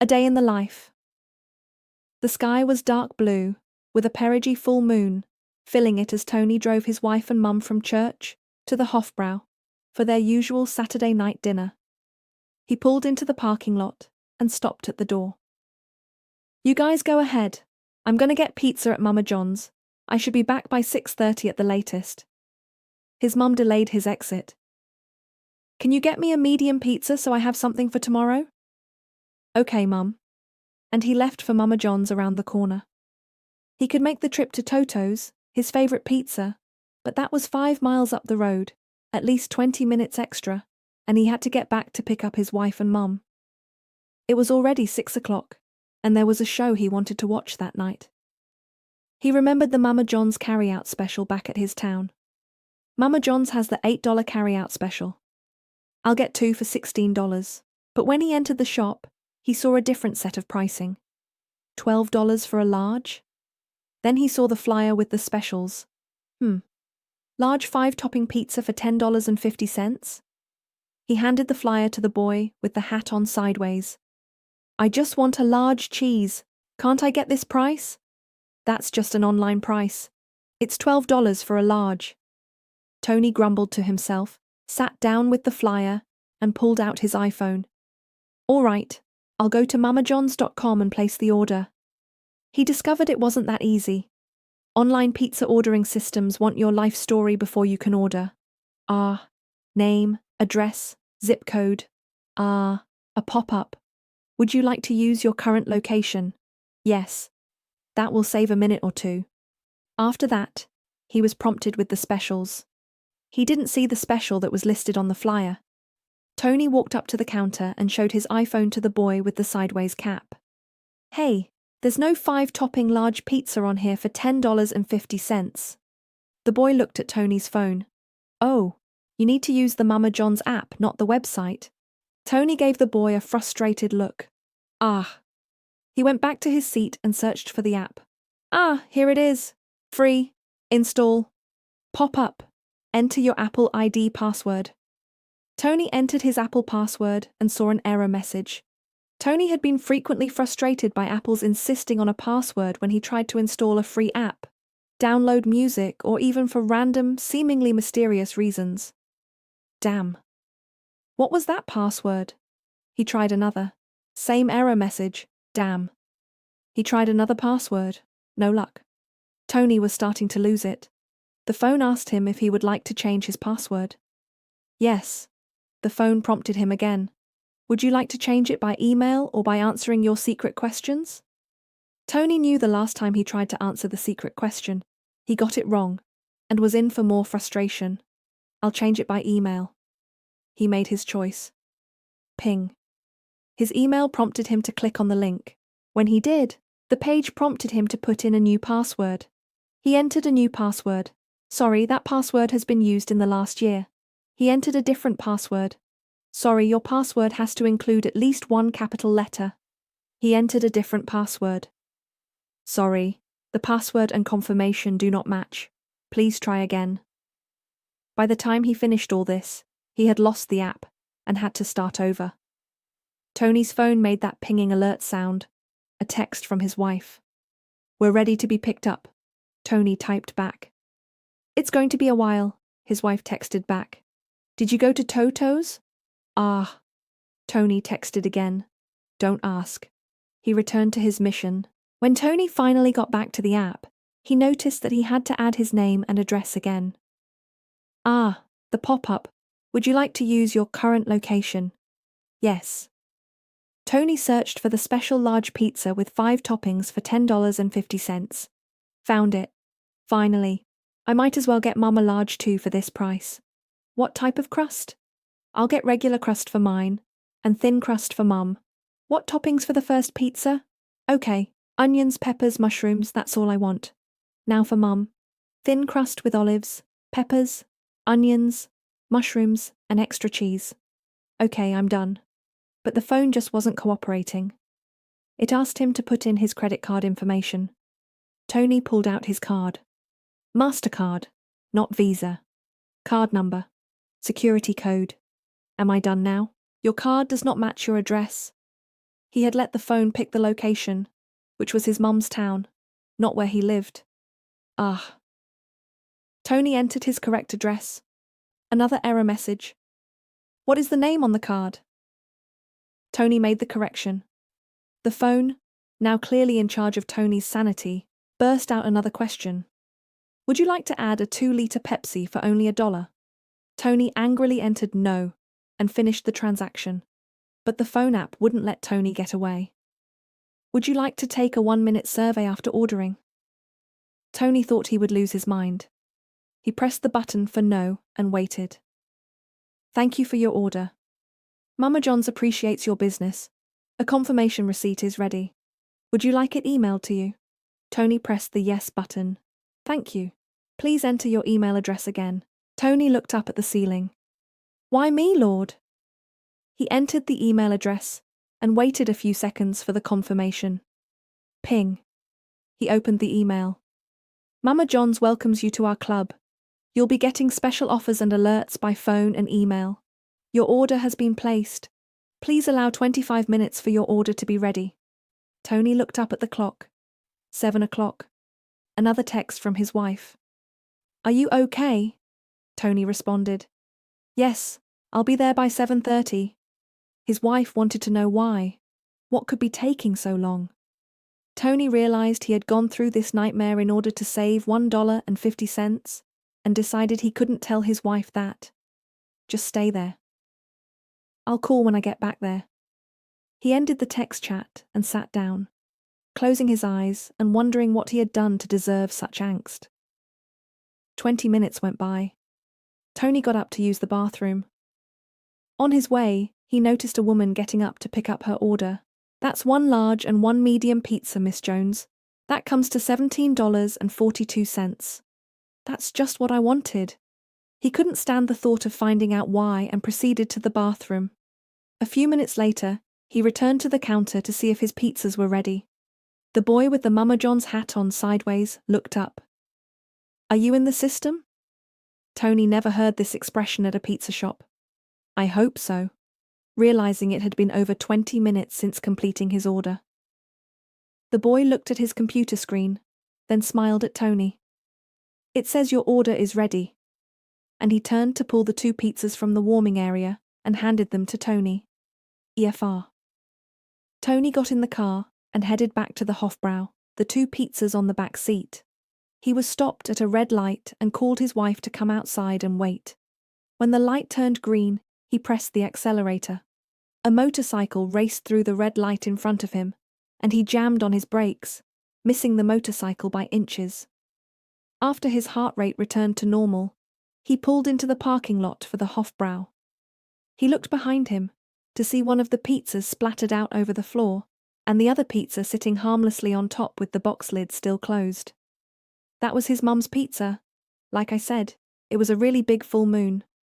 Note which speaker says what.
Speaker 1: A day in the life. The sky was dark blue, with a perigee full moon, filling it as Tony drove his wife and mum from church to the Hofbrau for their usual Saturday night dinner. He pulled into the parking lot and stopped at the door. "You guys go ahead. I'm gonna get pizza at Mama John's. I should be back by 6:30 at the latest." His mum delayed his exit. "Can you get me a medium pizza so I have something for tomorrow?" "Okay, Mum." And he left for Mama John's around the corner. He could make the trip to Toto's, his favourite pizza, but that was 5 miles up the road, at least 20 minutes extra, and he had to get back to pick up his wife and mum. It was already 6 o'clock, and there was a show he wanted to watch that night. He remembered the Mama John's carry-out special back at his town. Mama John's has the $8 carry-out special. "I'll get 2 for $16. But when he entered the shop, he saw a different set of pricing. $12 for a large? Then he saw the flyer with the specials. Large 5-topping pizza for $10.50? He handed the flyer to the boy with the hat on sideways. "I just want a large cheese. Can't I get this price?" "That's just an online price. It's $12 for a large." Tony grumbled to himself, sat down with the flyer, and pulled out his iPhone. "All right, I'll go to mamajohns.com and place the order." He discovered it wasn't that easy. Online pizza ordering systems want your life story before you can order. Name, address, zip code. A pop-up. "Would you like to use your current location?" "Yes." That will save a minute or two. After that, he was prompted with the specials. He didn't see the special that was listed on the flyer. Tony walked up to the counter and showed his iPhone to the boy with the sideways cap. "Hey, there's no 5-topping large pizza on here for $10.50. The boy looked at Tony's phone. "Oh, you need to use the Mama John's app, not the website." Tony gave the boy a frustrated look. He went back to his seat and searched for the app. Here it is. Free. Install. Pop up. Enter your Apple ID password. Tony entered his Apple password and saw an error message. Tony had been frequently frustrated by Apple's insisting on a password when he tried to install a free app, download music, or even for random, seemingly mysterious reasons. Damn. What was that password? He tried another. Same error message. Damn. He tried another password. No luck. Tony was starting to lose it. The phone asked him if he would like to change his password. Yes. The phone prompted him again. Would you like to change it by email or by answering your secret questions? Tony knew the last time he tried to answer the secret question, he got it wrong, and was in for more frustration. "I'll change it by email." He made his choice. Ping. His email prompted him to click on the link. When he did, the page prompted him to put in a new password. He entered a new password. "Sorry, that password has been used in the last year." He entered a different password. "Sorry, your password has to include at least one capital letter." He entered a different password. "Sorry, the password and confirmation do not match. Please try again." By the time he finished all this, he had lost the app and had to start over. Tony's phone made that pinging alert sound, a text from his wife. "We're ready to be picked up," Tony typed back. "It's going to be a while," his wife texted back. "Did you go to Toto's?" Tony texted again. "Don't ask." He returned to his mission. When Tony finally got back to the app, he noticed that he had to add his name and address again. The pop-up. "Would you like to use your current location?" "Yes." Tony searched for the special large pizza with 5 toppings for $10.50. Found it. Finally. "I might as well get Mum a large too for this price." "What type of crust?" "I'll get regular crust for mine, and thin crust for Mum." "What toppings for the first pizza?" "Okay, onions, peppers, mushrooms, that's all I want." "Now for Mum. Thin crust with olives, peppers, onions, mushrooms, and extra cheese." "Okay, I'm done." But the phone just wasn't cooperating. It asked him to put in his credit card information. Tony pulled out his card. MasterCard, not Visa. Card number. Security code. "Am I done now? Your card does not match your address." He had let the phone pick the location, which was his mum's town, not where he lived. Ah. Tony entered his correct address. Another error message. What is the name on the card? Tony made the correction. The phone, now clearly in charge of Tony's sanity, burst out another question. Would you like to add a 2-liter Pepsi for only $1? Tony angrily entered no and finished the transaction. But the phone app wouldn't let Tony get away. Would you like to take a 1-minute survey after ordering? Tony thought he would lose his mind. He pressed the button for no and waited. Thank you for your order. Mama John's appreciates your business. A confirmation receipt is ready. Would you like it emailed to you? Tony pressed the yes button. Thank you. Please enter your email address again. Tony looked up at the ceiling. Why me, Lord? He entered the email address and waited a few seconds for the confirmation. Ping. He opened the email. Mama John's welcomes you to our club. You'll be getting special offers and alerts by phone and email. Your order has been placed. Please allow 25 minutes for your order to be ready. Tony looked up at the clock. 7 o'clock. Another text from his wife. Are you okay? Tony responded. Yes, I'll be there by 7:30. His wife wanted to know why. What could be taking so long? Tony realized he had gone through this nightmare in order to save $1.50 and decided he couldn't tell his wife that. Just stay there. I'll call when I get back there. He ended the text chat and sat down, closing his eyes and wondering what he had done to deserve such angst. 20 minutes went by. Tony got up to use the bathroom. On his way, he noticed a woman getting up to pick up her order. That's 1 large and 1 medium pizza, Miss Jones. That comes to $17.42. That's just what I wanted. He couldn't stand the thought of finding out why and proceeded to the bathroom. A few minutes later, he returned to the counter to see if his pizzas were ready. The boy with the Mama John's hat on sideways looked up. Are you in the system? Tony never heard this expression at a pizza shop. I hope so, realizing it had been over 20 minutes since completing his order. The boy looked at his computer screen, then smiled at Tony. It says your order is ready. And he turned to pull the 2 pizzas from the warming area and handed them to Tony. EFR. Tony got in the car and headed back to the Hofbrau, the 2 pizzas on the back seat. He was stopped at a red light and called his wife to come outside and wait. When the light turned green, he pressed the accelerator. A motorcycle raced through the red light in front of him, and he jammed on his brakes, missing the motorcycle by inches. After his heart rate returned to normal, he pulled into the parking lot for the Hofbrau. He looked behind him to see one of the pizzas splattered out over the floor, and the other pizza sitting harmlessly on top with the box lid still closed. That was his mum's pizza. Like I said, it was a really big full moon.